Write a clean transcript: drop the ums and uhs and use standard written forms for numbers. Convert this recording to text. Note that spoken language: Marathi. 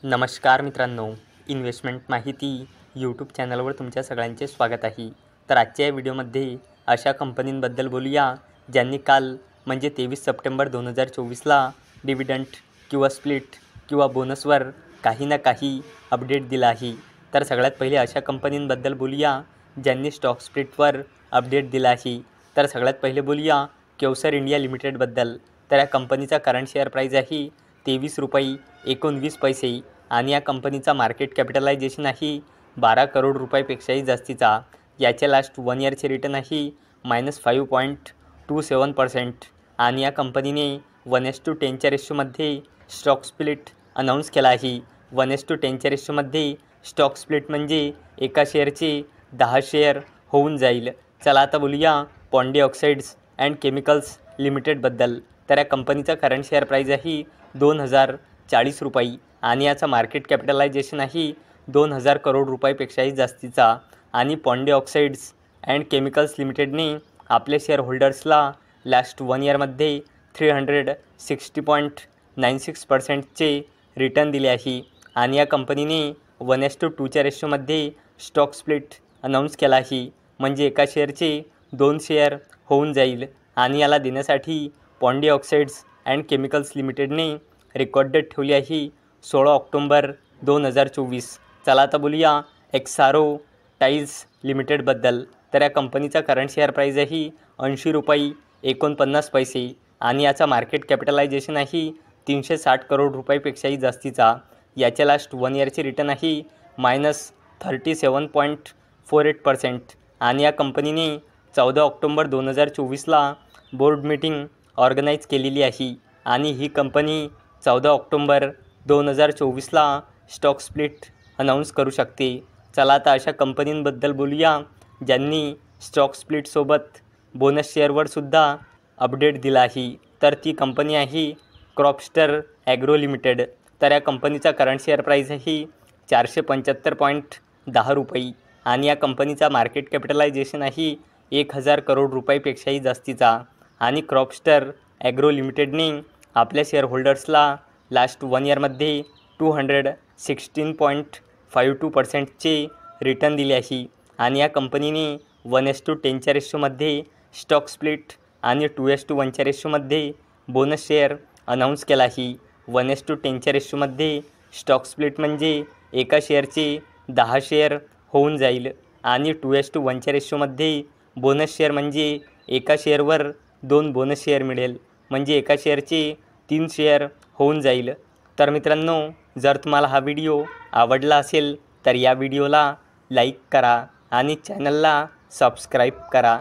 नमस्कार मित्रांनो, इन्व्हेस्टमेंट माहिती यूट्यूब चॅनलवर तुमच्या सगळ्यांचे स्वागत आहे. तर आजच्या या व्हिडिओमध्ये अशा कंपनींबद्दल बोलूया ज्यांनी काल म्हणजे 23 सप्टेंबर 2024ला डिव्हिडंड किंवा स्प्लिट किंवा बोनसवर काही ना काही अपडेट दिला आहे. तर सगळ्यात पहिले अशा कंपनींबद्दल बोलूया ज्यांनी स्टॉक स्प्लिटवर अपडेट दिला आहे. तर सगळ्यात पहिले बोलूया केवसर इंडिया लिमिटेडबद्दल. तर या कंपनीचा करंट शेअर प्राईज आहे ₹23.19 आणि या कंपनीचा मार्केट कॅपिटलायझेशन आहे 12 करोड रुपयापेक्षाही जास्तीचा. याचे लास्ट 1 इयरचे रिटर्न आहे -5.27% आणि या कंपनीने 1:10च्या रेशोमध्ये स्टॉक स्प्लिट अनाऊन्स केला आहे. 1:10च्या रेशोमध्ये स्टॉक स्प्लिट म्हणजे एका शेअरचे 10 शेअर होऊन जाईल. चला आता बोलूया पॉन्डी ऑक्साईड्स अँड केमिकल्स लिमिटेडबद्दल. तर या कंपनीचा करंट शेअर प्राईज आहे ₹2040 आणि याचा मार्केट कॅपिटलायझेशन आहे 2000 करोड रुपयापेक्षाही जास्तीचा. आणि पॉन्डी ऑक्साईड्स अँड केमिकल्स लिमिटेडने आपल्या शेअर होल्डर्सला लास्ट 1 इयरमध्ये 360.96%चे रिटर्न दिले आहे. आणि या कंपनीने 1:2च्या रेशोमध्ये स्टॉक स्प्लिट अनाऊन्स केला आहे म्हणजे एका शेअरचे 2 शेअर होऊन जाईल. आणि याला देण्यासाठी पॉन्डी ऑक्साईड्स अँड केमिकल्स लिमिटेडने रेकॉर्ड डेट ठेवली आहे 16 ऑक्टोबर 2024. चला आता बोलूया एक्सारो टाईल्स लिमिटेडबद्दल. तर या कंपनीचा करंट शेअर प्राईज आहे ₹80.49 आणि याचा मार्केट कॅपिटलायझेशन आहे 360 करोड रुपयापेक्षाही जास्तीचा. याचे लास्ट 1 इयरचे रिटर्न आहे -37.48% आणि या कंपनीने 14 ऑक्टोबर 2024ला बोर्ड मीटिंग ऑर्गनाईज केलेली आहे. आणि ही कंपनी 14 ऑक्टोबर 2024ला स्टॉक स्प्लिट अनाऊन्स करू शकते. चला आता अशा कंपनींबद्दल बोलूया ज्यांनी स्टॉक स्प्लिटसोबत बोनस शेअरवर सुद्धा अपडेट दिला आहे. तर ती कंपनी आहे क्रॉपस्टर ॲग्रो लिमिटेड. तर या कंपनीचा करंट शेअर प्राईज आहे ₹475.10 आणि या कंपनीचा मार्केट कॅपिटलायझेशन आहे 1000 करोड रुपयापेक्षाही जास्तीचा. आणि क्रॉपस्टर ॲग्रो लिमिटेडने आपल्या शेअर होल्डर्सला लास्ट 1 इयरमध्ये 216.52%चे रिटर्न दिले आहे. आणि या कंपनीने 1:10च्या रेशोमध्ये स्टॉक स्प्लिट आणि 2:1च्या रेशोमध्ये बोनस शेअर अनाऊन्स केला आहे. 1:10च्या रेशोमध्ये स्टॉक स्प्लिट म्हणजे एका शेअरचे 10 शेअर होऊन जाईल आणि 2:1च्या रेशोमध्ये बोनस शेअर म्हणजे एका शेअरवर 2 बोनस शेअर मिळेल म्हणजे एका शेअरचे 3 शेअर होऊन जाईल. तर मित्रांनो, जर तुम्हाला हा व्हिडिओ आवडला असेल तर या व्हिडिओला लाईक करा आणि चॅनलला सबस्क्राईब करा.